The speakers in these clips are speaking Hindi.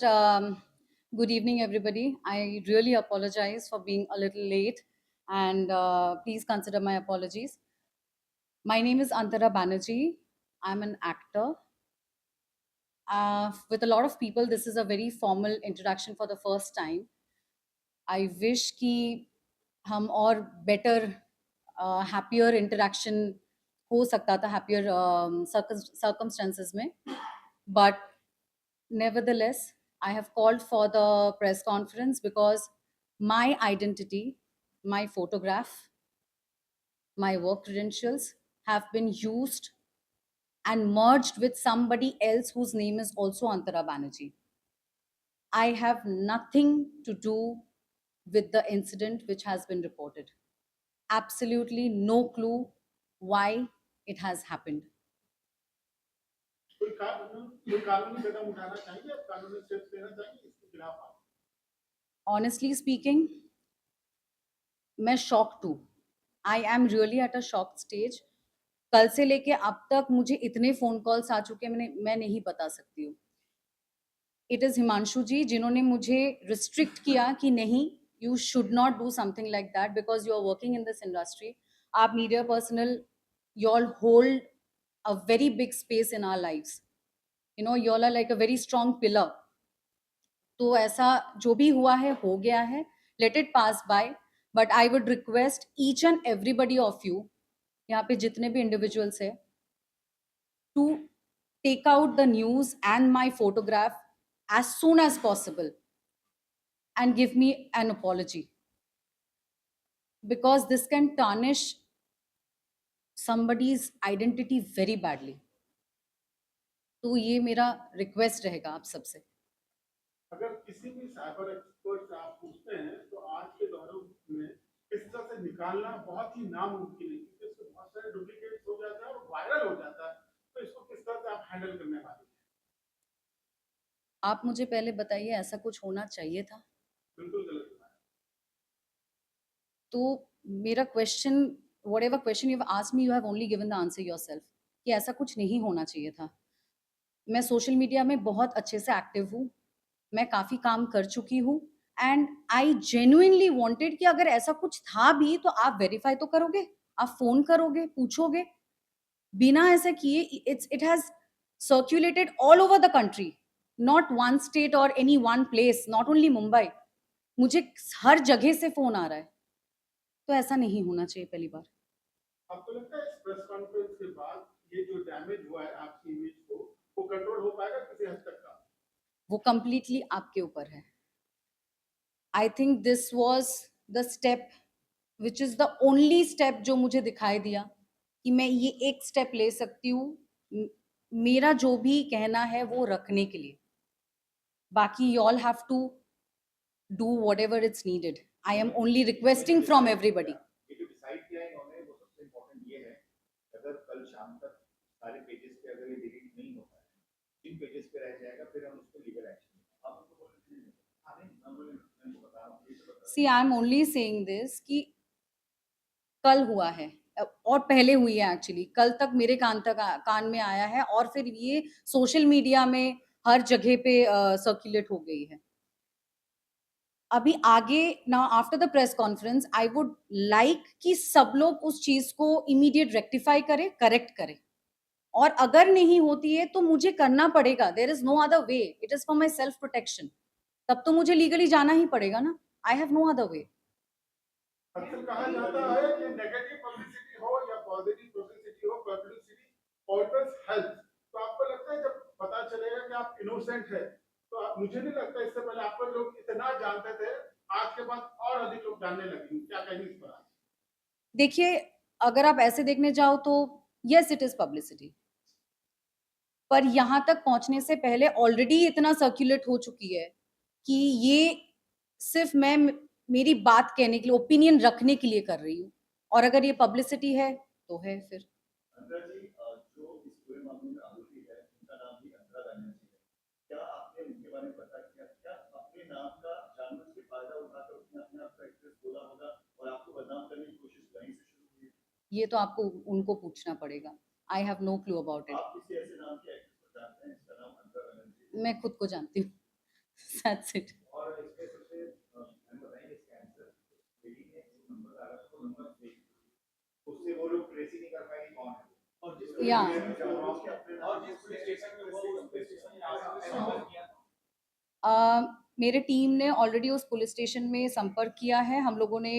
Good evening, everybody. I really apologize for being a little late, and please consider my apologies. My name is Antara Banerjee. I'm an actor. With a lot of people, this is a very formal introduction for the first time. I wish कि हम और better, happier interaction हो सकता था, happier circumstances में. But nevertheless, I have called for the press conference because my identity, my photograph, my work credentials have been used and merged with somebody else whose name is also Antara Banerjee. I have nothing to do with the incident which has been reported. Absolutely no clue why it has happened. कोई कानूनी कदम उठाना चाहिए, आप कानूनी स्टेप्स लेना चाहिए इसके खिलाफ आप? Honestly speaking, मैं shocked हूँ. I am really at a shocked stage. कल से लेके अब तक मुझे इतने फोन कॉल्स आ चुके हैं, मैं नहीं बता सकती हूँ. इट इज हिमांशु जी जिन्होंने मुझे रिस्ट्रिक्ट किया कि नहीं, you should not do something like that because you are working in this industry. आप media personnel, you all hold a very big space in our lives. You know, you all are like a very strong pillar. तो ऐसा जो भी हुआ है हो गया है, let it pass by. But I would request each and everybody of you, यहाँ पे जितने भी इंडिविजुअल्स है, to take out the news and my photograph as soon as possible and give me an apology, because this can tarnish somebody's identity very badly. तो ये मेरा रिक्वेस्ट रहेगा आप सबसे. अगर किसी भी साइबर एक्सपर्ट से आप पूछते हैं तो आज के दौर में इस तरह से निकालना बहुत ही नामुमकिन है, क्योंकि इसमें बहुत सारे डुप्लीकेट्स हो जाता है और वायरल हो जाता है. तो इसको किस तरह से आप हैंडल करने वाले हैं? आप मुझे पहले बताइए, ऐसा कुछ होना चाहिए था? बिल्कुल गलत है. तो मेरा question, whatever question you've asked me, you have only given the answer yourself कि ऐसा कुछ नहीं होना चाहिए था. मैं सोशल मीडिया में बहुत अच्छे से एक्टिव हूँ, मैं काफ़ी काम कर चुकी हूँ, एंड आई जेन्युइनली वांटेड कि अगर ऐसा कुछ था भी तो आप वेरीफाई तो करोगे, आप फ़ोन करोगे, पूछोगे. बिना ऐसा किए it has circulated all over the country, not one state or any one place, not only Mumbai. मुझे हर जगह से फ़ोन आ रहा है. तो ऐसा नहीं होना चाहिए पहली बार. आपको लगता है इस प्रेस कॉन्फ्रेंस के बाद ये जो डैमेज हुआ है आपकी इमेज को, वो कंट्रोल हो पाएगा किसी हद तक का? वो कंप्लीटली आपके ऊपर है. I think this was the step which is the only step जो मुझे दिखाई दिया कि मैं ये एक स्टेप ले सकती हूँ मेरा जो भी कहना है वो रखने के लिए. बाकी you all have to do whatever it's needed. I am only requesting from everybody. ये जो डिसाइड किया है इन्होंने, वो सबसे इम्पोर्टेंट ये है, अगर कल शाम तक सारे पेजेस पे अगर ये डिलीट नहीं होता है, जिन पेजेस पे रह जाएगा फिर हम उसको लीगल एक्शन. आप उनको बोले हाँ नहीं, मैं उनको बता रहा हूँ, ये तो बता. See, I am only saying this कि कल हुआ है और पहले हुई है. एक्चुअली कल तक मेरे कान में आया है और फिर ये सोशल मीडिया में हर जगह पे सर्कुलेट हो गई है. अभी आगे ना, after the press conference I would like कि सब लोग उस चीज को इमीडिएट रेक्टिफाई करें, करेक्ट करें. और अगर नहीं होती है तो मुझे करना पड़ेगा. There is no other way. It is for my self protection. तब तो मुझे लीगली जाना ही पड़ेगा ना. I have no other way. अक्सर कहा जाता है कि नेगेटिव पब्लिसिटी हो या पॉजिटिव पब्लिसिटी हो, पब्लिसिटी ऑलवेज हेल्प्स. तो आपको लगता है जब पता चलेगा कि आप इनोसेंट है, तो मुझे नहीं लगता इससे पहले आपको लोग इतना जानते थे, आज के बाद और अधिक लोग जानने लगे. क्या कहेंगे इस पर? देखिए, अगर आप ऐसे देखने जाओ तो यस, इट इज पब्लिसिटी. पर यहां तक पहुंचने से पहले ऑलरेडी इतना सर्कुलेट हो चुकी है कि ये सिर्फ मैं मेरी बात कहने के लिए, ओपिनियन रखने के लिए कर रही हूँ. और अगर ये पब्लिसिटी है तो है फिर. अंतरा जी, जो इस पूरे मामले में आरोपी है, उनका नाम भी अंतरा बनर्जी है. क्या आपने उनके बारे में पता किया? क्या अपने नाम का जानबूझ के फायदा उठाकर उसने अपने आप का एड्रेस बोला होगा और आपको बदनाम करने की कोशिश वहीं से शुरू हुई? ये तो आपको उनको पूछना पड़ेगा. I have no clue about it. आप किसी ऐसे नाम के एक्ट्रेस को जानते हैं जिसका नाम अंतरा बनर्जी है? मैं खुद को जानती हूँ. That's it. और इसके सबसे हमें बताएंगे इसका आंसर लेडी ने जो नंबर डाला था वो नंबर फेक उससे वो लोग ट्रेस ही नहीं कर पाएंगे कौन है और जिस या पुलिस स्टेशन में हुआ उस पुलिस स्टेशन में आपने संपर्क किया मेरे टीम ने ऑलरेडी उस पुलिस स्टेशन में संपर्क किया है। हम लोगों ने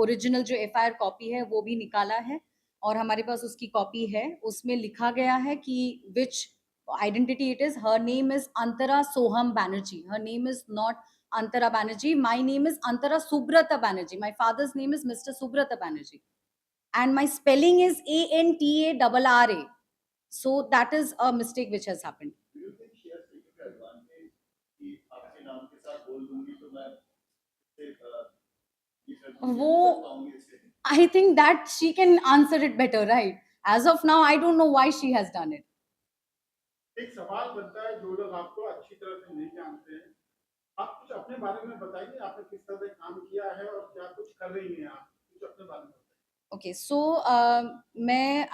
ओरिजिनल जो एफआईआर कॉपी है वो भी निकाला है और हमारे पास उसकी कॉपी है। उसमें लिखा गया है कि which identity it is. Her name is Antara Soham Banerjee. Her name is not Antara Banerjee. My name is Antara Subrata Banerjee. My father's name is mister Subrata Banerjee and my spelling is ANTARRA. So that is a mistake which has happened. Do you think she has taken the advantage कि आपके नाम के साथ बोल दूंगी तो मैं वो I think that she can answer it better, right? As of now, I don't know why she has done it. एक सवाल बनता है, जो लोग आपको अच्छी तरह से नहीं जानते हैं, आप कुछ अपने बारे में बताइए, आपने किस तरह से काम किया है और क्या कुछ कर रही हैं आप? कुछ अपने बारे में बताइए। Okay, so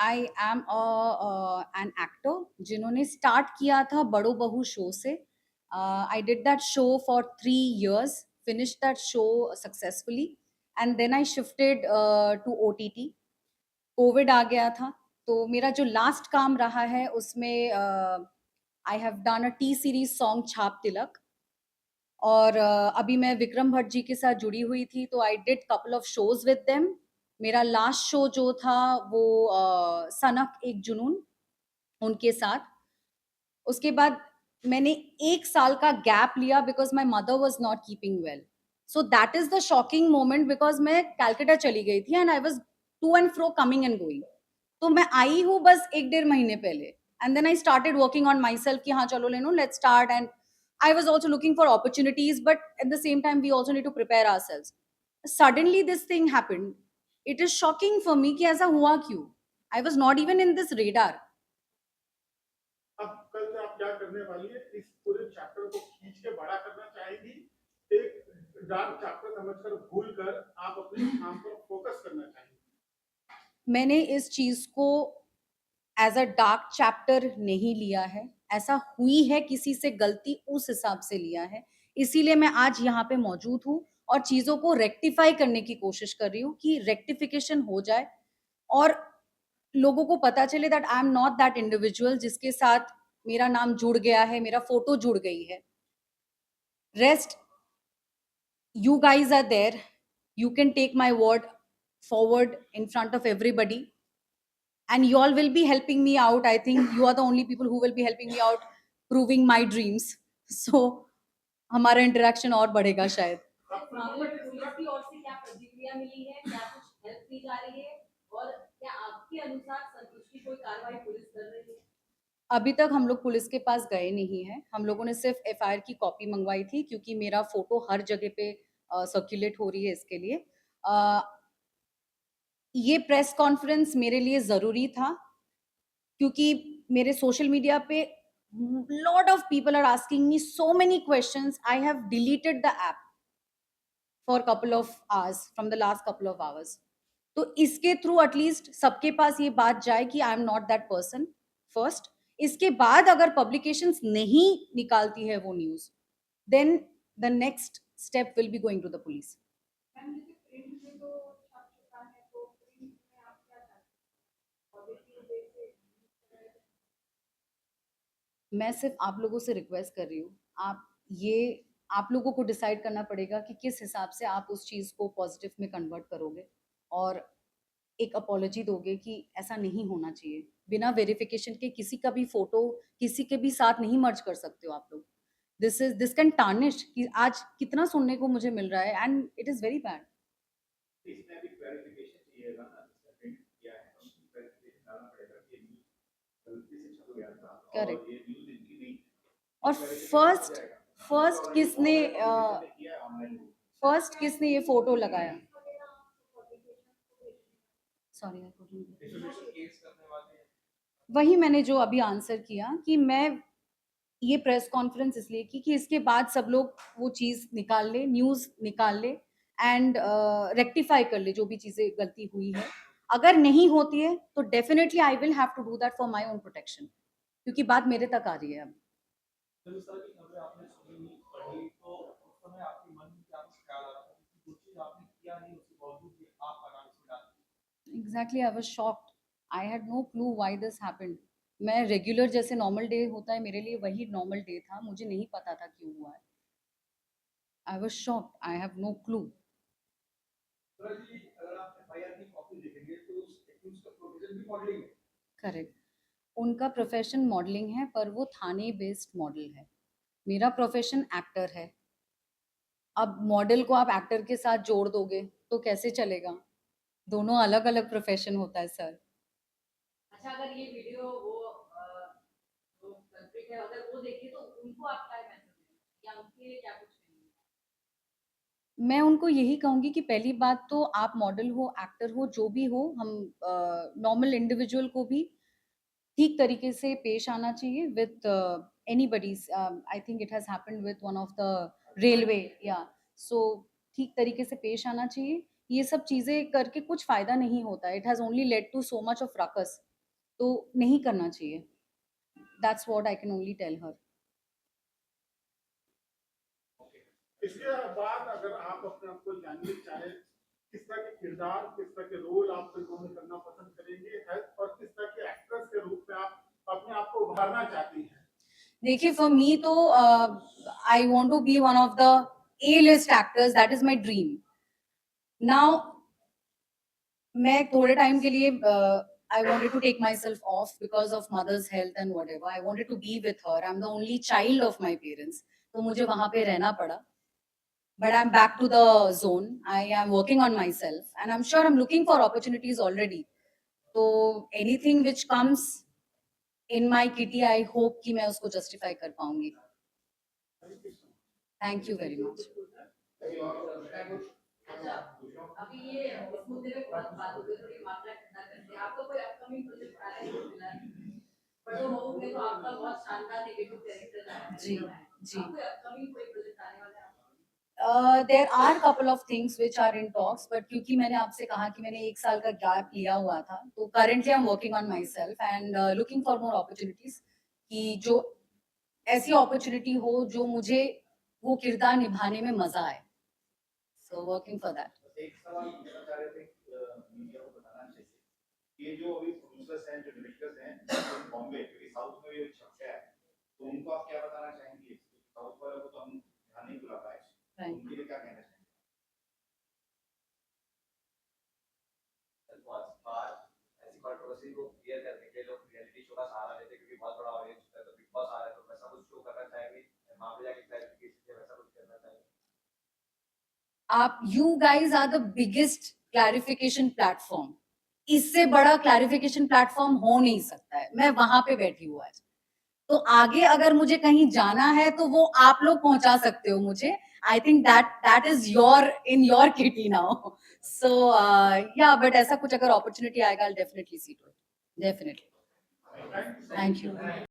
I am an actor जिन्होंने start किया था बड़ो बहू show से. I did that show for 3 years, finished that show successfully, and then I shifted to OTT. Covid आ गया था, तो मेरा जो लास्ट काम रहा है उसमें I have done a T series song छाप तिलक, और अभी मैं विक्रम भट्ट जी के साथ जुड़ी हुई थी, तो I did couple of shows with them. मेरा लास्ट शो जो था वो सनक एक जुनून उनके साथ. उसके बाद मैंने 1 साल का गैप लिया because my mother was not keeping well. So that is the shocking moment because मैं कैलकाटा चली गई थी and I was to and fro coming and going. तो मैं आई हूँ बस 1-1.5 महीने पहले, and then I started working on my self कि हाँ चलो लेनो, let's start. And I was also looking for opportunities, but at the same time, we also need to prepare ourselves. Suddenly, this thing happened. It is shocking for me कि ऐसा हुआ क्यों? I was not even in this radar. अब कल से आप क्या करने वाली है? इस पूरे चैप्टर को खींच के बड़ा करना चाहेंगी, एक डार्क चैप्टर समझकर भूलकर आप अपने काम पर फोकस करना चाहेंगी? मैंने इस चीज को एज अ डार्क चैप्टर नहीं लिया है. ऐसा हुई है किसी से गलती, उस हिसाब से लिया है. इसीलिए मैं आज यहाँ पे मौजूद हूँ और चीजों को रेक्टिफाई करने की कोशिश कर रही हूँ कि रेक्टिफिकेशन हो जाए और लोगों को पता चले that I am not that individual जिसके साथ मेरा नाम जुड़ गया है, मेरा फोटो जुड़ गई है. Rest, you guys are there. You can take my word forward in front of everybody, and you all will be helping me out. I think you are the only people who will be helping me out proving my dreams. So हमारा इंटरेक्शन और बढ़ेगा शायद. पुलिस की ओर से क्या प्रतिक्रिया मिली है, क्या कुछ हेल्प की जा रही है और क्या आपके अनुसार संतुष्टि कोई कार्रवाई पुलिस कर रही है? अभी तक हम लोग पुलिस के पास गए नहीं हैं. हम लोगों ने सिर्फ एफआईआर की कॉपी मंगवाई थी क्योंकि मेरा फोटो हर जगह पे सर्कुलेट हो रही है. इसके लिए ये प्रेस कॉन्फ्रेंस मेरे लिए जरूरी था क्योंकि मेरे सोशल मीडिया पे lot of people are asking me so many questions. I have deleted the app for a couple of hours, from the last couple of hours. तो इसके थ्रू एटलीस्ट सबके पास ये बात जाए कि I am not that person first. इसके बाद अगर पब्लिकेशंस नहीं निकालती है वो news, then the next step will be going to the police. मैं सिर्फ आप लोगों से रिक्वेस्ट कर रही हूँ, आप लोगों को डिसाइड करना पड़ेगा कि किस हिसाब से आप उस चीज़ को पॉजिटिव में कन्वर्ट करोगे और एक अपॉलॉजी दोगे कि ऐसा नहीं होना चाहिए. बिना वेरिफिकेशन के किसी का भी फोटो किसी के भी साथ नहीं मर्ज कर सकते हो आप लोग. This can tarnish. कि आज कितना सुनने को मुझे मिल रहा है and it is very bad. इसमें भी क्लैरिफिकेशन चाहिएगा ना, जिसने प्रिंट किया है उसको क्लैरिफिकेशन डालना पड़ेगा कि ये गलती से छप गया था और ये न्यूज़ इनकी नहीं. और फर्स्ट किसने ये फोटो लगाया? सॉरी, वही मैंने जो अभी आंसर किया कि मैं ये प्रेस कॉन्फ्रेंस इसलिए की कि इसके बाद सब लोग वो चीज निकाल ले, न्यूज निकाल ले एंड रेक्टिफाई कर ले जो भी चीजें गलती हुई है. अगर नहीं होती है तो definitely I will have to do that for my own protection, क्योंकि बात मेरे तक आ रही है अब. जिस तरह की खबरें आपने सुनी पढ़ी तो exactly I was shocked. I had no clue why this happened. मैं रेगुलर जैसे नॉर्मल डे होता है मेरे लिए वही नॉर्मल डे था. मुझे नहीं पता था क्यों हुआ है. I was shocked. I have no clue. जी, अगर आप एफआईआर की कॉपी देखेंगे तो उस एक्यूज का प्रोविजन भी मॉडलिंग है। करेक्ट. उनका प्रोफेशन मॉडलिंग है पर वो थाने बेस्ड मॉडल है. मेरा प्रोफेशन एक्टर है. अब मॉडल को आप एक्टर के साथ जोड़ दोगे तो कैसे चलेगा? दोनों अलग अलग प्रोफेशन होता है सर. अच्छा, अगर ये वीडियो वो जो कल्प्रिट है अगर वो देखे तो उनको आप क्या मैसेज देंगे या उनके लिए क्या कुछ कहेंगे? मैं उनको यही कहूँगी कि पहली बात तो आप मॉडल हो, एक्टर हो, जो भी हो, हम नॉर्मल इंडिविजुअल को भी ठीक तरीके से पेश आना चाहिए with anybody. I think it has happened with one of the railway. या सो ठीक तरीके से पेश आना चाहिए. ये सब चीज़ें करके कुछ फ़ायदा नहीं होता. It has only led to so much of ruckus. तो नहीं करना चाहिए. That's what I can only tell her. इसके बाद अगर आप अपने आप को जानना चाहें किस तरह के किरदार, किस तरह के रोल आप फिल्मों में करना पसंद करेंगे और किस तरह के एक्टर्स के रूप में आप अपने आप को उभारना चाहती हैं? देखिए, फॉर मी तो I want to be one of the A-list actors. That is my dream. Now मैं थोड़े टाइम के लिए I wanted to take myself off because of mother's health and whatever. I wanted to be with her. I'm the only child of my parents. तो मुझे वहाँ पे रहना पड़ा. But I'm back to the zone. I am working on myself and I'm sure I'm looking for opportunities already. So anything which comes in my kitty, I hope कि मैं उसको justify कर पाऊंगी. Thank you very much. अच्छा, अभी ये इस मुद्दे पे बहुत बात हो गई, थोड़ी मामला ठंडा करते हैं. आपका कोई अपकमिंग प्रोजेक्ट आ रहा है फिलहाल? बड़ो बहू में तो आपका बहुत शानदार नेगेटिव कैरेक्टर है. जी, जी. आपको अपकमिंग कोई प्रोजेक्ट आने वाला है? There are couple of things which are in talks, but क्योंकि मैंने आपसे कहा कि मैंने 1 साल का गैप लिया हुआ था, तो currently I'm working on myself and looking for more opportunities कि जो ऐसी opportunity हो जो मुझे वो किरदार निभाने में मजा आए. So working for that. एक सवाल पूछना चाह रहे थे मीडिया को बताना चाहिए ये जो अभी प्रोड्यूसर्स हैं जो डायरेक्टर्स हैं बॉम्बे क्योंकि साउथ में भी छप गया है तो उनको आप क्या बताना चाहेंगे साउथ वालों को तो हम ध्यान नहीं बुला पाए उनके लिए क्या कहना चाहेंगे? बहुत बार ऐसी कंट्रोवर्सी को क्लियर करने के लिए लोग रियलिटी शो का सहारा लेते हैं क्योंकि बहुत बड़ा ऑडियंस होता है तो बिग बॉस आ रहा है तो वैसा कुछ शो करना चाहेंगे वहां पे जाके क्लैरिफिकेशन या वैसा कुछ करना चाहेंगे? You guys are the biggest clarification platform. इससे बड़ा clarification platform हो नहीं सकता है. मैं वहां पे बैठी हूँ आज. तो आगे अगर मुझे कहीं जाना है तो वो आप लोग पहुंचा सकते हो मुझे. I think that is in your kitty now. So yeah, but ऐसा कुछ अगर opportunity आएगा, I'll definitely see to it. Definitely. Thank you.